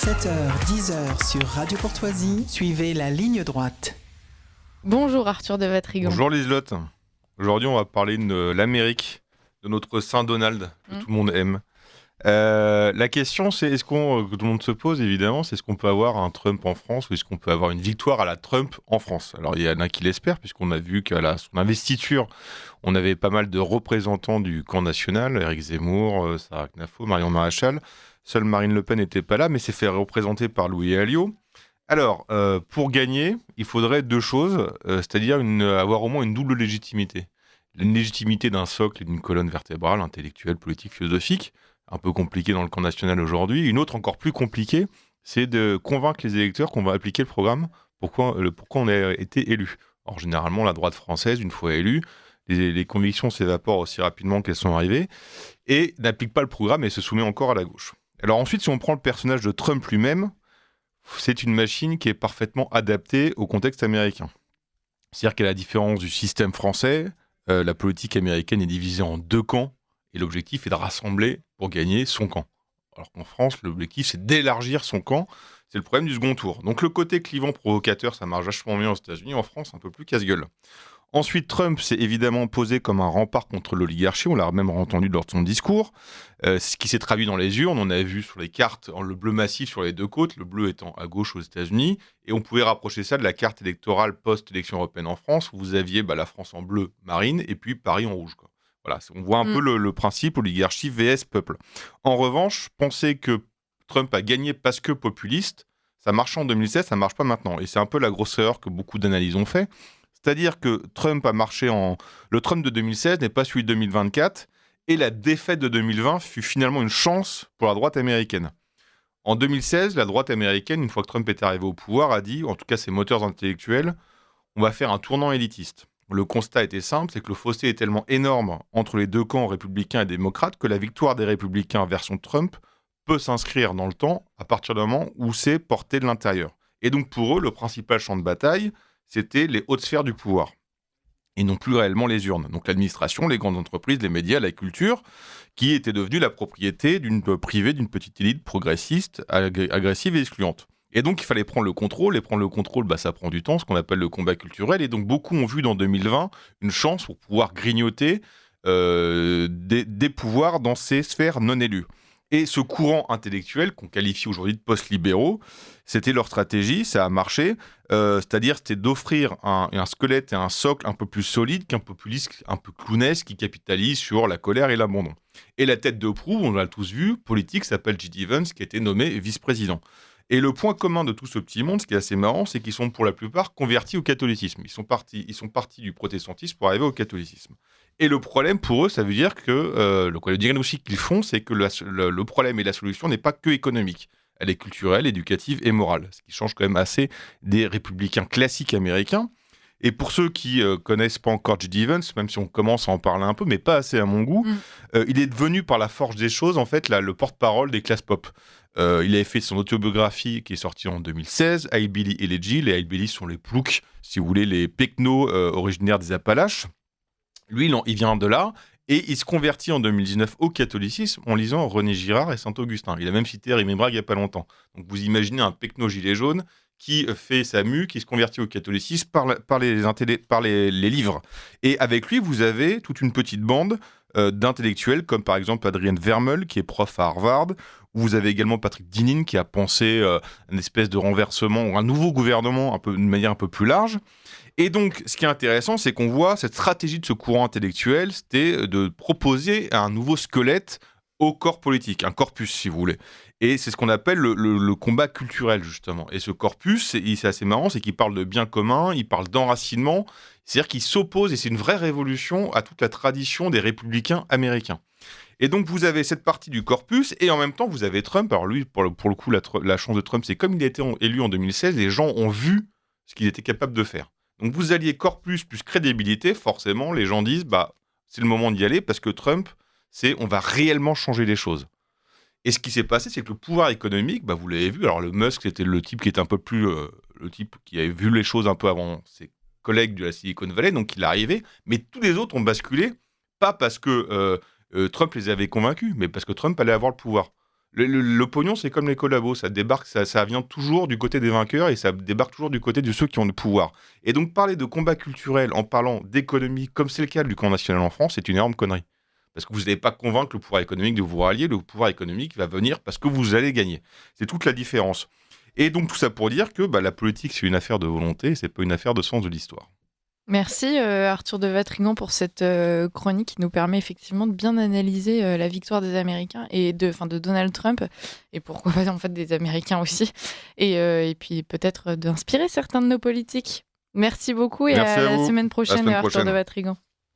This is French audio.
7h-10h sur Radio Courtoisie, suivez la ligne droite. Bonjour Arthur de Vatrigan. Bonjour Liselotte. Aujourd'hui, on va parler de l'Amérique, de notre Saint Donald que tout le monde aime. La question, c'est que tout le monde se pose évidemment, c'est est-ce qu'on peut avoir un Trump en France ou est-ce qu'on peut avoir une victoire à la Trump en France? Alors il y en a qui l'espèrent puisqu'on a vu qu'à son investiture, on avait pas mal de représentants du camp national, Éric Zemmour, Sarah Knafo, Marion Maréchal. Seule Marine Le Pen n'était pas là, mais s'est fait représenter par Louis Alliot. Alors, pour gagner, il faudrait deux choses, c'est-à-dire avoir au moins une double légitimité. Une légitimité d'un socle et d'une colonne vertébrale, intellectuelle, politique, philosophique, un peu compliqué dans le camp national aujourd'hui. Une autre encore plus compliquée, c'est de convaincre les électeurs qu'on va appliquer le programme, pourquoi on a été élu. Or, généralement, la droite française, une fois élue, les convictions s'évaporent aussi rapidement qu'elles sont arrivées, et n'applique pas le programme et se soumet encore à la gauche. Alors ensuite, si on prend le personnage de Trump lui-même, c'est une machine qui est parfaitement adaptée au contexte américain. C'est-à-dire qu'à la différence du système français, la politique américaine est divisée en deux camps, et l'objectif est de rassembler pour gagner son camp. Alors qu'en France, l'objectif, c'est d'élargir son camp. C'est le problème du second tour. Donc le côté clivant provocateur, ça marche vachement bien aux États-Unis. En France, un peu plus casse-gueule. Ensuite, Trump s'est évidemment posé comme un rempart contre l'oligarchie. On l'a même entendu lors de son discours. Ce qui s'est traduit dans les urnes. On a vu sur les cartes le bleu massif sur les deux côtes, le bleu étant à gauche aux États-Unis. Et on pouvait rapprocher ça de la carte électorale post-élection européenne en France, où vous aviez la France en bleu marine et puis Paris en rouge, quoi. Voilà, on voit un peu le principe oligarchie vs peuple. En revanche, penser que Trump a gagné parce que populiste, ça marchait en 2016, ça ne marche pas maintenant. Et c'est un peu la grosse erreur que beaucoup d'analyses ont fait. C'est-à-dire que Trump a marché Le Trump de 2016 n'est pas celui de 2024, et la défaite de 2020 fut finalement une chance pour la droite américaine. En 2016, la droite américaine, une fois que Trump est arrivé au pouvoir, a dit, en tout cas ses moteurs intellectuels, on va faire un tournant élitiste. Le constat était simple, c'est que le fossé est tellement énorme entre les deux camps républicains et démocrates que la victoire des républicains version Trump peut s'inscrire dans le temps à partir du moment où c'est porté de l'intérieur. Et donc pour eux, le principal champ de bataille, c'était les hautes sphères du pouvoir, et non plus réellement les urnes. Donc l'administration, les grandes entreprises, les médias, la culture, qui étaient devenus la propriété privée d'une petite élite progressiste, agressive et excluante. Et donc, il fallait prendre le contrôle, et prendre le contrôle, ça prend du temps, ce qu'on appelle le combat culturel. Et donc, beaucoup ont vu dans 2020 une chance pour pouvoir grignoter des pouvoirs dans ces sphères non élues. Et ce courant intellectuel, qu'on qualifie aujourd'hui de post-libéraux, c'était leur stratégie, ça a marché. C'est-à-dire, c'était d'offrir un squelette et un socle un peu plus solide qu'un populiste un peu clownesque qui capitalise sur la colère et l'abandon. Et la tête de proue, on l'a tous vu, politique, s'appelle J.D. Vance, qui a été nommé vice-président. Et le point commun de tout ce petit monde, ce qui est assez marrant, c'est qu'ils sont pour la plupart convertis au catholicisme. Ils sont partis du protestantisme pour arriver au catholicisme. Et le problème pour eux, ça veut dire que le diagnostic qu'ils font, c'est que le problème et la solution n'est pas que économique. Elle est culturelle, éducative et morale. Ce qui change quand même assez des républicains classiques américains. Et pour ceux qui connaissent pas encore J.D. Vance, même si on commence à en parler un peu, mais pas assez à mon goût, il est devenu par la force des choses, en fait, le porte-parole des classes pop. Il avait fait son autobiographie qui est sortie en 2016, Hillbilly Elegy. Les Hillbillies sont les ploucs, si vous voulez, les pecnos originaires des Appalaches. Lui, il vient de là, et il se convertit en 2019 au catholicisme en lisant René Girard et Saint-Augustin. Il a même cité Rémy Brague il n'y a pas longtemps. Donc vous imaginez un pecno gilet jaune qui fait sa mue, qui se convertit au catholicisme par les livres. Et avec lui, vous avez toute une petite bande d'intellectuels, comme par exemple Adrienne Vermeul, qui est prof à Harvard. Vous avez également Patrick Dineen, qui a pensé une espèce de renversement, ou un nouveau gouvernement, d'une manière un peu plus large. Et donc, ce qui est intéressant, c'est qu'on voit cette stratégie de ce courant intellectuel, c'était de proposer un nouveau squelette au corps politique, un corpus, si vous voulez. Et c'est ce qu'on appelle le combat culturel, justement. Et ce corpus, c'est assez marrant, c'est qu'il parle de bien commun, il parle d'enracinement, c'est-à-dire qu'il s'oppose, et c'est une vraie révolution, à toute la tradition des républicains américains. Et donc, vous avez cette partie du corpus, et en même temps, vous avez Trump. Alors lui, pour le coup, la chance de Trump, c'est comme il a été élu en 2016, les gens ont vu ce qu'il était capable de faire. Donc, vous alliez corpus plus crédibilité, forcément, les gens disent, c'est le moment d'y aller, parce que Trump, on va réellement changer les choses. Et ce qui s'est passé, c'est que le pouvoir économique, vous l'avez vu, alors le Musk, c'était le type qui était un peu plus... le type qui avait vu les choses un peu avant ses collègues de la Silicon Valley, donc il est arrivé, mais tous les autres ont basculé, pas parce que Trump les avait convaincus, mais parce que Trump allait avoir le pouvoir. Le pognon, c'est comme les collabos, ça débarque, ça vient toujours du côté des vainqueurs et ça débarque toujours du côté de ceux qui ont le pouvoir. Et donc parler de combat culturel en parlant d'économie, comme c'est le cas du camp national en France, c'est une énorme connerie. Parce que vous n'allez pas convaincre le pouvoir économique de vous rallier, le pouvoir économique va venir parce que vous allez gagner. C'est toute la différence. Et donc tout ça pour dire que la politique, c'est une affaire de volonté, c'est pas une affaire de sens de l'histoire. Merci Arthur de Vatrigan pour cette chronique qui nous permet effectivement de bien analyser la victoire des Américains et de Donald Trump et pourquoi pas en fait des Américains aussi et puis peut-être d'inspirer certains de nos politiques. Merci beaucoup et Merci à à la vous. semaine prochaine semaine Arthur prochaine. de Vatrigan.